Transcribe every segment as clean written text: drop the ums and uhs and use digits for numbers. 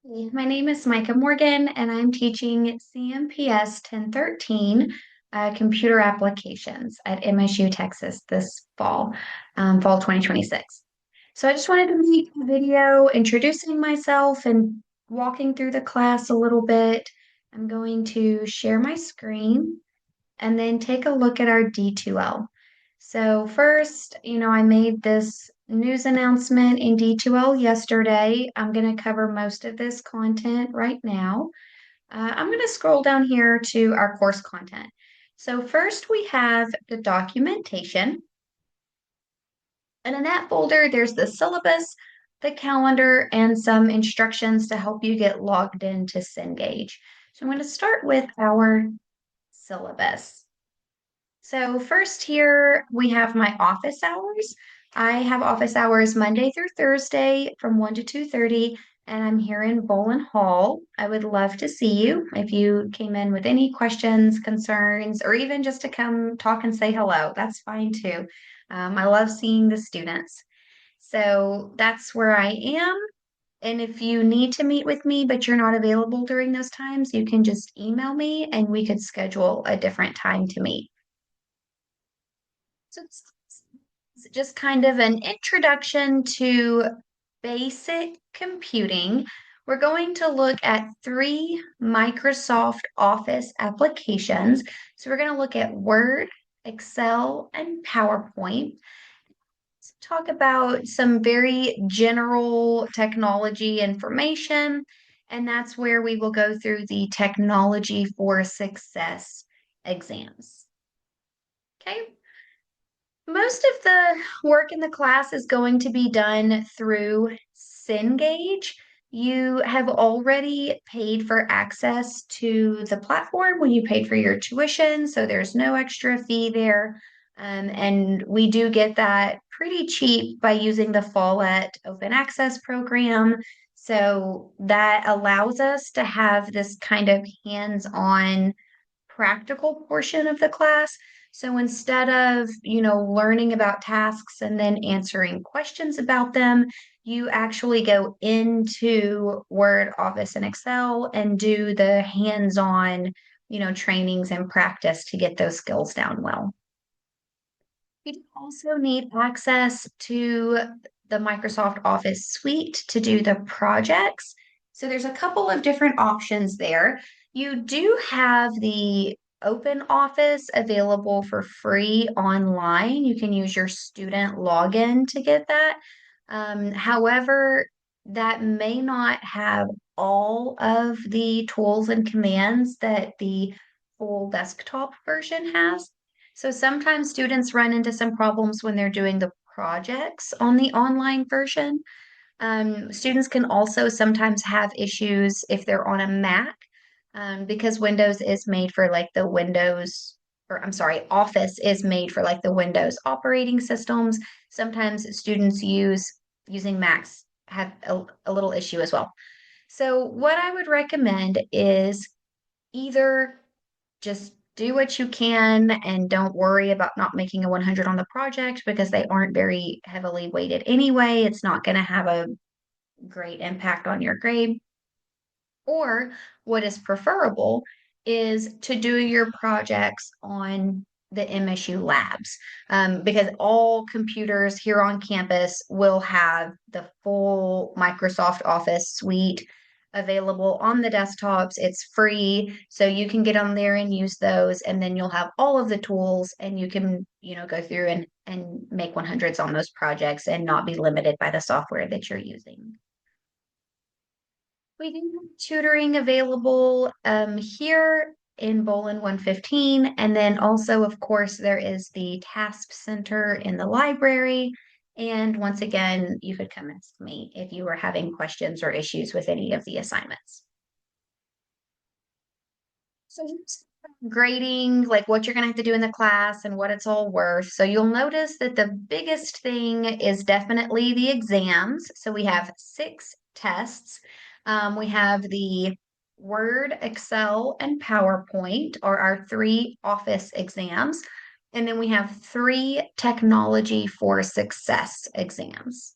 Hey, my name is Micah Morgan, and I'm teaching CMPS 1013 computer applications at MSU, Texas this fall, fall 2026. So I just wanted to make a video introducing myself and walking through the class a little bit. I'm going to share my screen and then take a look at our D2L. So first, I made this news announcement in D2L yesterday. I'm going to cover most of this content right now. I'm going to scroll down here to our course content. So first we have the documentation. And in that folder, there's the syllabus, the calendar, and some instructions to help you get logged into Cengage. So I'm going to start with our syllabus. So first here we have my office hours. I have office hours Monday through Thursday from 1 to 2:30, and I'm here in Bolin Hall. I would love to see you if you came in with any questions, concerns, or even just to come talk and say hello. That's fine too. I love seeing the students. So that's where I am. And if you need to meet with me, but you're not available during those times, you can just email me and we could schedule a different time to meet. So it's just kind of an introduction to basic computing. We're going to look at three Microsoft Office applications. So we're going to look at Word, Excel, and PowerPoint. Let's talk about some very general technology information, and that's where we will go through the Technology for Success exams. Okay. Most of the work in the class is going to be done through Cengage. You have already paid for access to the platform when you paid for your tuition, so there's no extra fee there. And we do get that pretty cheap by using the Follett Open Access program. So that allows us to have this kind of hands-on practical portion of the class. So instead of, learning about tasks and then answering questions about them, you actually go into Word, Office, and Excel and do the hands-on, trainings and practice to get those skills down well. You also need access to the Microsoft Office suite to do the projects. So there's a couple of different options there. You do have the Open Office available for free online. You can use your student login to get that. However, that may not have all of the tools and commands that the full desktop version has. So sometimes students run into some problems when they're doing the projects on the online version. Students can also sometimes have issues if they're on a Mac, because Windows is made for like the Windows, or I'm sorry, Office is made for like the Windows operating systems. Sometimes students using Macs have a little issue as well. So what I would recommend is either just do what you can and don't worry about not making a 100 on the project because they aren't very heavily weighted anyway. It's not going to have a great impact on your grade. Or what is preferable is to do your projects on the MSU labs, because all computers here on campus will have the full Microsoft Office suite available on the desktops. It's free, so you can get on there and use those, and then you'll have all of the tools and you can, go through and make 100s on those projects and not be limited by the software that you're using. We do have tutoring available here in Bolin 115. And then also, of course, there is the task center in the library. And once again, you could come ask me if you were having questions or issues with any of the assignments. So grading, like what you're going to have to do in the class and what it's all worth. So you'll notice that the biggest thing is definitely the exams. So we have 6 tests. We have the Word, Excel, and PowerPoint are our 3 office exams. And then we have 3 Technology for Success exams.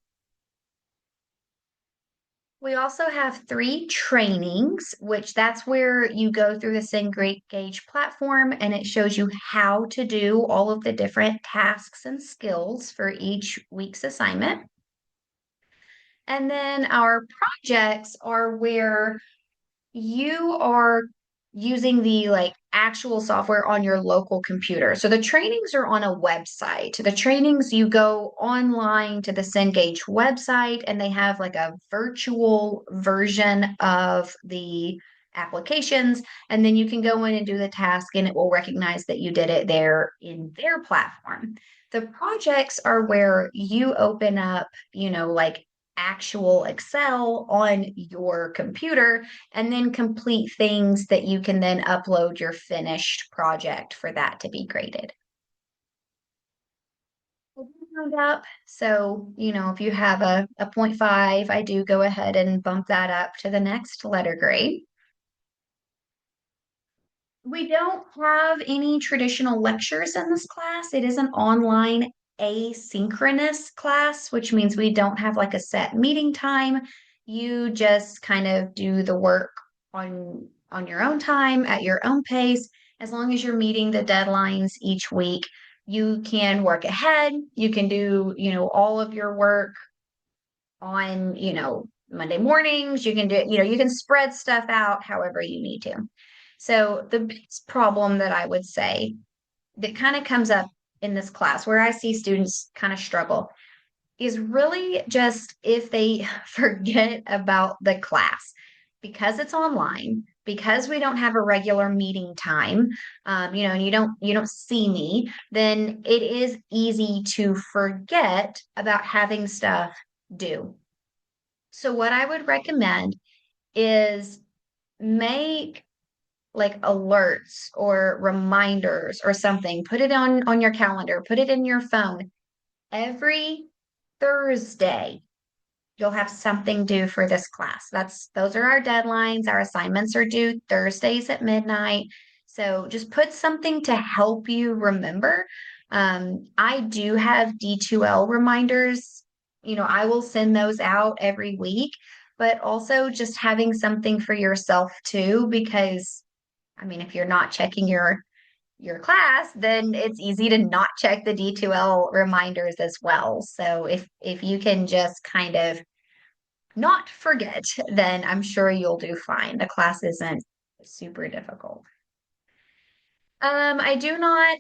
We also have three trainings, which that's where you go through the Cengage platform and it shows you how to do all of the different tasks and skills for each week's assignment. And then our projects are where you are using the like actual software on your local computer. So the trainings are on a website. The trainings you go online to the Cengage website and they have like a virtual version of the applications and then you can go in and do the task and it will recognize that you did it there in their platform. The projects are where you open up, like actual Excel on your computer and then complete things that you can then upload your finished project for that to be graded. Up. So, if you have a 0.5, I do go ahead and bump that up to the next letter grade. We don't have any traditional lectures in this class. It is an online asynchronous class, which means we don't have like a set meeting time. You just kind of do the work on your own time at your own pace. As long as you're meeting the deadlines each week, you can work ahead. You can do, all of your work on, Monday mornings. You can do, you can spread stuff out however you need to. So the biggest problem that I would say that kind of comes up in this class where I see students kind of struggle is really just if they forget about the class because it's online because we don't have a regular meeting time and you don't see me, then it is easy to forget about having stuff due. So what I would recommend is make like alerts or reminders or something. Put it on your calendar, put it in your phone. Every Thursday, you'll have something due for this class. Those are our deadlines. Our assignments are due Thursdays at midnight. So just put something to help you remember. I do have D2L reminders. I will send those out every week, but also just having something for yourself too, because I mean, if you're not checking your class, then it's easy to not check the D2L reminders as well. So if you can just kind of not forget, then I'm sure you'll do fine. The class isn't super difficult. I do not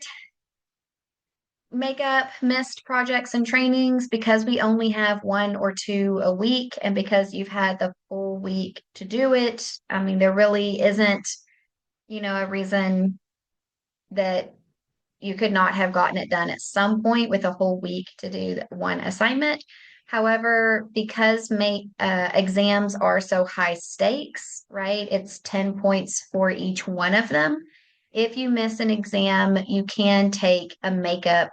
make up missed projects and trainings because we only have one or two a week, and because you've had the full week to do it. I mean, there really isn't, a reason that you could not have gotten it done at some point with a whole week to do one assignment. However, because exams are so high stakes, right? It's 10 points for each one of them. If you miss an exam, you can take a makeup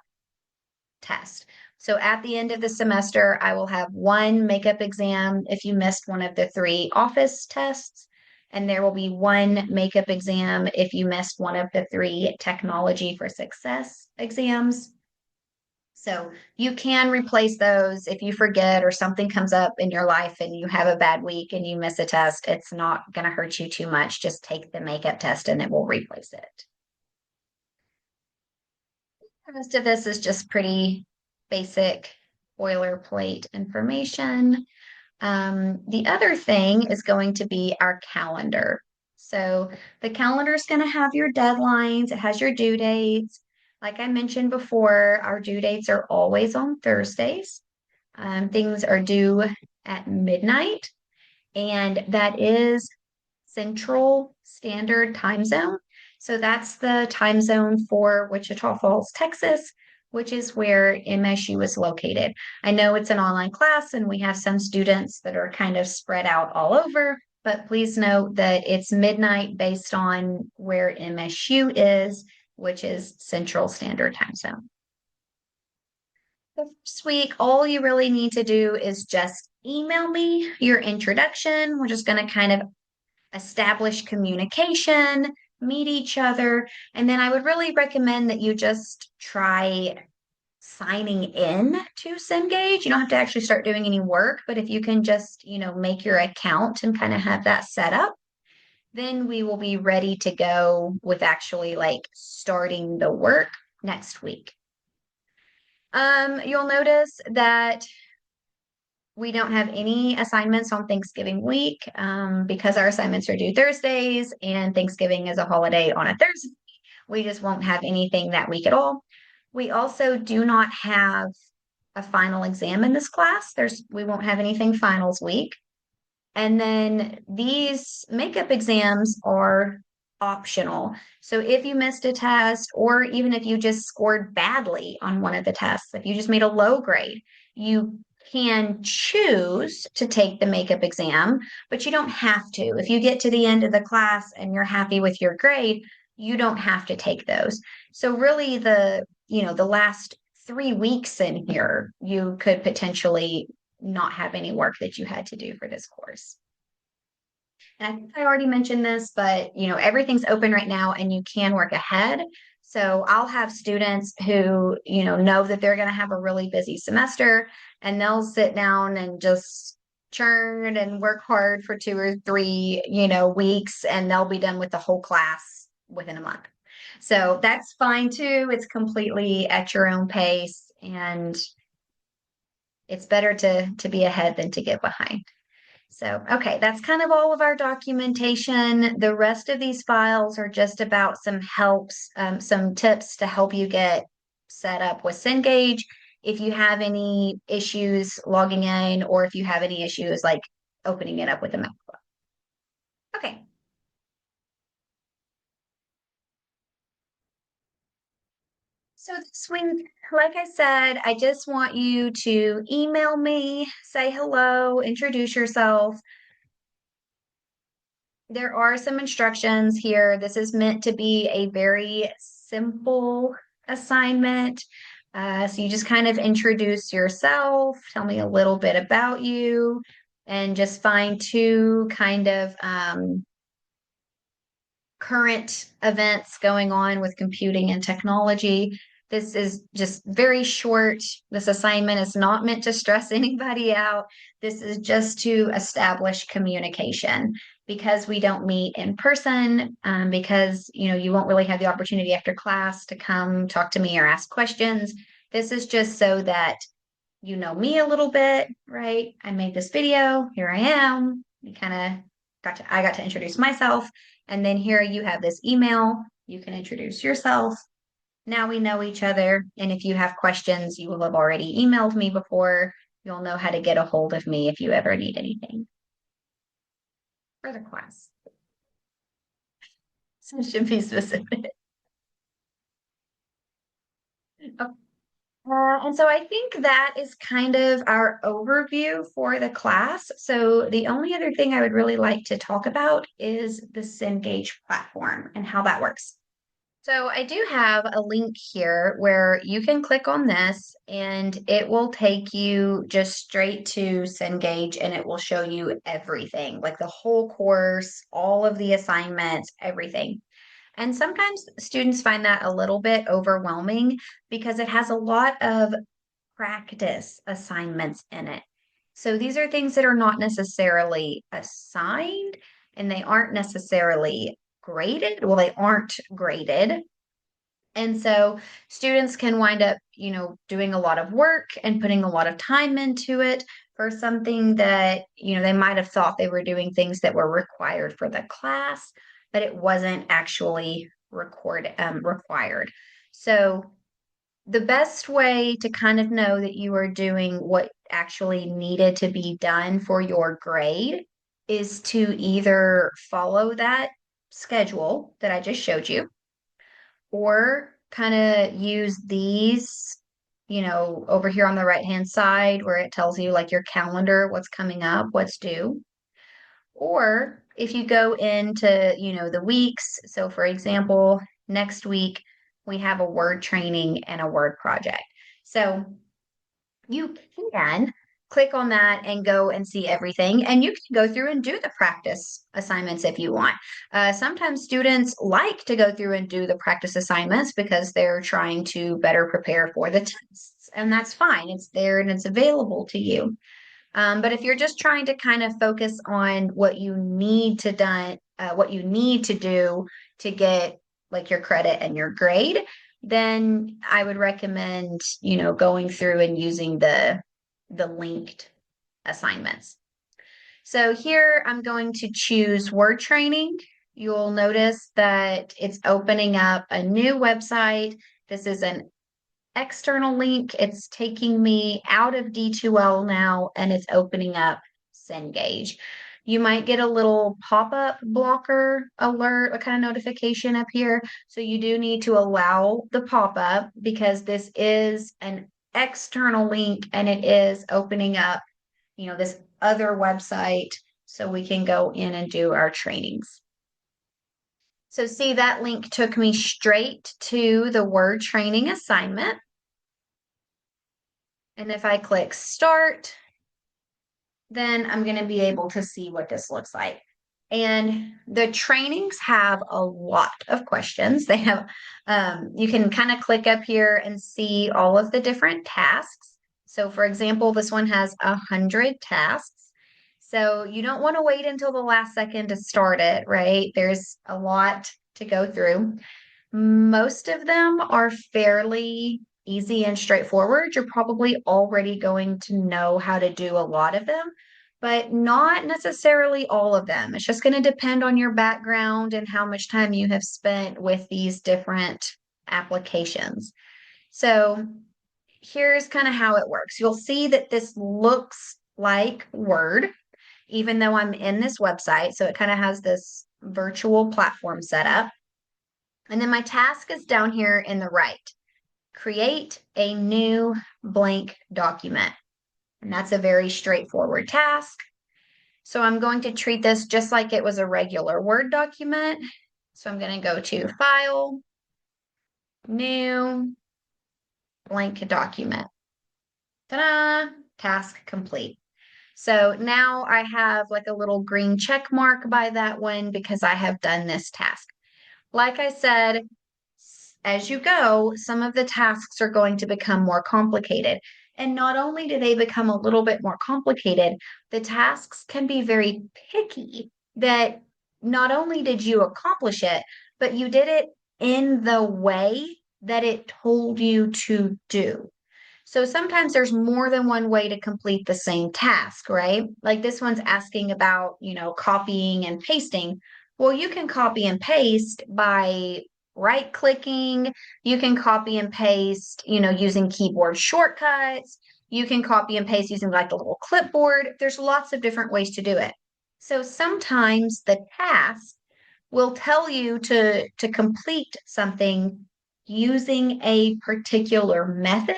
test. So at the end of the semester, I will have one makeup exam if you missed one of the three office tests. And there will be one makeup exam if you missed one of the three technology for success exams. So you can replace those if you forget or something comes up in your life and you have a bad week and you miss a test. It's not going to hurt you too much. Just take the makeup test and it will replace it. The rest of this is just pretty basic boilerplate information. The other thing is going to be our calendar. So the calendar is going to have your deadlines, it has your due dates. Like I mentioned before, our due dates are always on Thursdays. Things are due at midnight, and that is Central Standard Time Zone. So that's the time zone for Wichita Falls, Texas, which is where MSU is located. I know it's an online class and we have some students that are kind of spread out all over, but please note that it's midnight based on where MSU is, which is Central Standard Time Zone. The first week, all you really need to do is just email me your introduction. We're just going to kind of establish communication, meet each other. And then I would really recommend that you just try signing in to Cengage. You don't have to actually start doing any work, but if you can just, make your account and kind of have that set up, then we will be ready to go with actually like starting the work next week. You'll notice that we don't have any assignments on Thanksgiving week because our assignments are due Thursdays and Thanksgiving is a holiday on a Thursday. We just won't have anything that week at all. We also do not have a final exam in this class. We won't have anything finals week. And then these makeup exams are optional. So if you missed a test, or even if you just scored badly on one of the tests, if you just made a low grade, you can choose to take the makeup exam, but you don't have to. If you get to the end of the class and you're happy with your grade, you don't have to take those. So really the last 3 weeks in here, you could potentially not have any work that you had to do for this course. And I think I already mentioned this, but everything's open right now and you can work ahead. So I'll have students who, know that they're going to have a really busy semester and they'll sit down and just churn and work hard for 2 or 3, weeks, and they'll be done with the whole class within a month. So that's fine too. It's completely at your own pace, and it's better to be ahead than to get behind. So, okay, that's kind of all of our documentation. The rest of these files are just about some helps, some tips to help you get set up with Cengage. If you have any issues logging in, or if you have any issues like opening it up with a MacBook. Okay. So this week, like I said, I just want you to email me, say hello, introduce yourself. There are some instructions here. This is meant to be a very simple assignment. So you just kind of introduce yourself, tell me a little bit about you, and just find two kind of current events going on with computing and technology. This is just very short. This assignment is not meant to stress anybody out. This is just to establish communication, because we don't meet in person, because you won't really have the opportunity after class to come talk to me or ask questions. This is just so that you know me a little bit, right? I made this video. Here I am. I got to introduce myself. And then here you have this email. You can introduce yourself. Now we know each other. And if you have questions, you will have already emailed me before. You'll know how to get a hold of me if you ever need anything for the class. So it should be specific. And so I think that is kind of our overview for the class. So the only other thing I would really like to talk about is the Cengage platform and how that works. So I do have a link here where you can click on this and it will take you just straight to Cengage, and it will show you everything, like the whole course, all of the assignments, everything. And sometimes students find that a little bit overwhelming because it has a lot of practice assignments in it. So these are things that are not necessarily assigned, and they aren't necessarily graded. Well, they aren't graded. And so students can wind up, doing a lot of work and putting a lot of time into it for something that, they might have thought they were doing things that were required for the class, but it wasn't actually required. So the best way to kind of know that you are doing what actually needed to be done for your grade is to either follow that schedule that I just showed you, or kind of use these, over here on the right-hand side where it tells you like your calendar, what's coming up, what's due. Or if you go into, the weeks. So for example, next week we have a word training and a word project. So you can click on that and go and see everything. And you can go through and do the practice assignments if you want. Sometimes students like to go through and do the practice assignments because they're trying to better prepare for the tests. and that's fine. It's there and it's available to you. But if you're just trying to kind of focus on what you need to do to get like your credit and your grade, then I would recommend, going through and using the linked assignments. So here I'm going to choose word training. You'll notice that it's opening up a new website. This is an external link. It's taking me out of D2L now, and it's opening up Cengage. You might get a little pop-up blocker alert, a kind of notification up here. So you do need to allow the pop-up because this is an external link and it is opening up, this other website so we can go in and do our trainings. So see, that link took me straight to the word training assignment. And if I click start, then I'm going to be able to see what this looks like. And the trainings have a lot of questions. They have, you can kind of click up here and see all of the different tasks. So for example, this one has 100 tasks. So you don't want to wait until the last second to start it, right? There's a lot to go through. Most of them are fairly easy and straightforward. You're probably already going to know how to do a lot of them, but not necessarily all of them. It's just going to depend on your background and how much time you have spent with these different applications. So here's kind of how it works. You'll see that this looks like Word, even though I'm in this website. So it kind of has this virtual platform set up. And then my task is down here in the right. Create a new blank document. And that's a very straightforward task. So I'm going to treat this just like it was a regular Word document. So I'm going to go to File, New, Blank Document. Ta-da! Task complete. So now I have like a little green check mark by that one because I have done this task. Like I said, as you go, some of the tasks are going to become more complicated. And not only do they become a little bit more complicated, the tasks can be very picky that not only did you accomplish it, but you did it in the way that it told you to do. So sometimes there's more than one way to complete the same task, right? Like this one's asking about, copying and pasting. Well, you can copy and paste by right clicking. You can copy and paste, using keyboard shortcuts. You can copy and paste using like the little clipboard. There's lots of different ways to do it. So sometimes the task will tell you to complete something using a particular method,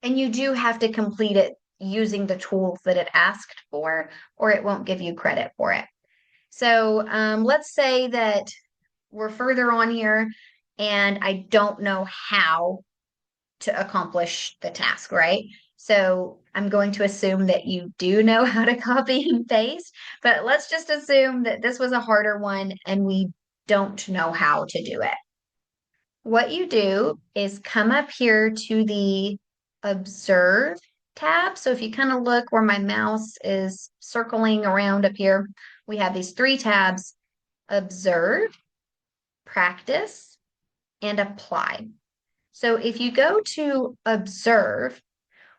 and you do have to complete it using the tools that it asked for, or it won't give you credit for it. So let's say that we're further on here and I don't know how to accomplish the task, right? So I'm going to assume that you do know how to copy and paste, but let's just assume that this was a harder one and we don't know how to do it. What you do is come up here to the Observe tab. So if you kind of look where my mouse is circling around up here, we have these three tabs: Observe, Practice, and Apply. So if you go to Observe,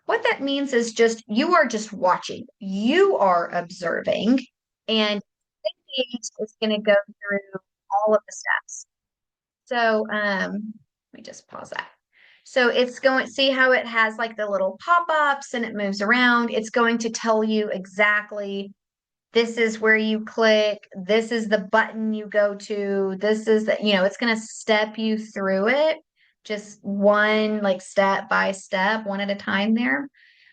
what that means is you are just watching. You are observing, and Cengage is going to go through all of the steps. So let me just pause that. So it's going, see how it has like the little pop-ups and it moves around. It's going to tell you exactly this is where you click, this is the button you go to, this is the, it's going to step you through it, just one like step by step, one at a time there.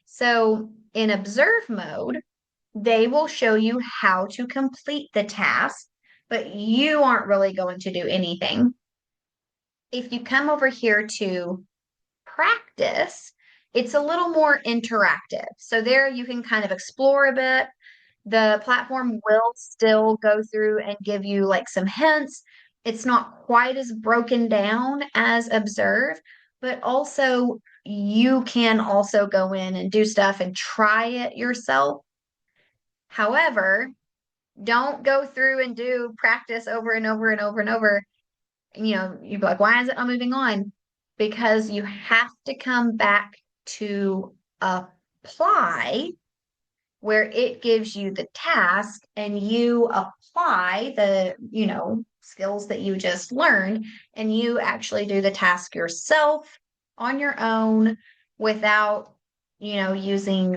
So in observe mode, they will show you how to complete the task, but you aren't really going to do anything. If you come over here to practice, it's a little more interactive. So there you can kind of explore a bit. The platform will still go through and give you like some hints. It's not quite as broken down as Observe, but also you can also go in and do stuff and try it yourself. However, don't go through and do practice over and over and over and over. You'd be like, why is it not moving on? Because you have to come back to apply where it gives you the task and you apply the, skills that you just learned and you actually do the task yourself on your own without, using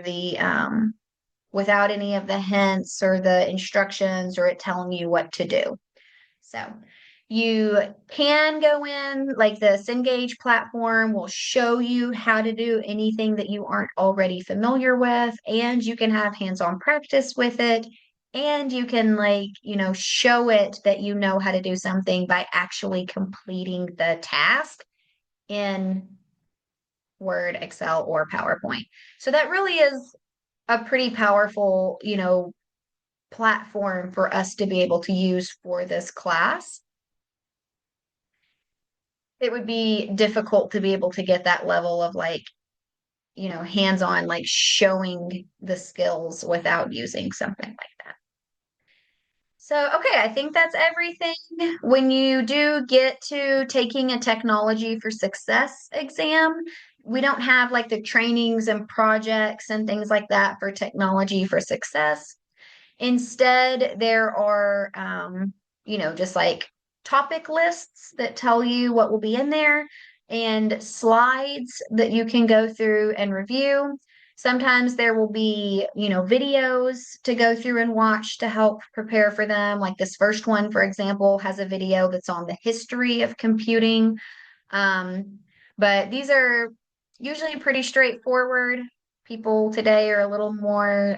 without any of the hints or the instructions or it telling you what to do. So you can go in, like the Cengage platform will show you how to do anything that you aren't already familiar with, and you can have hands-on practice with it. And you can, like, show it that you know how to do something by actually completing the task in Word, Excel, or PowerPoint. So that really is a pretty powerful, platform for us to be able to use for this class. It would be difficult to be able to get that level of like, hands-on, like showing the skills without using something like that. So, okay, I think that's everything. When you do get to taking a technology for success exam, we don't have like the trainings and projects and things like that for technology for success. Instead, there are, just like topic lists that tell you what will be in there and slides that you can go through and review. Sometimes there will be, videos to go through and watch to help prepare for them. Like this first one, for example, has a video that's on the history of computing. Um, but these are usually pretty straightforward. People today are a little more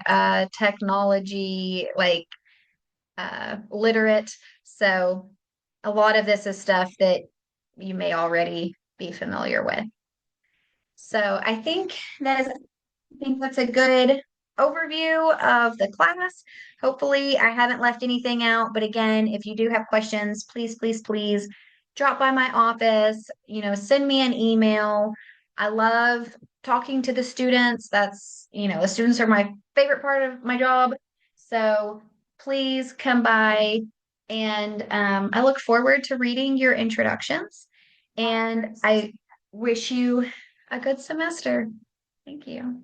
technology literate. So a lot of this is stuff that you may already be familiar with. So I think that's a good overview of the class. Hopefully, I haven't left anything out. But again, if you do have questions, please, please, please drop by my office, send me an email. I love talking to the students. The students are my favorite part of my job. So please come by and I look forward to reading your introductions. And I wish you a good semester. Thank you.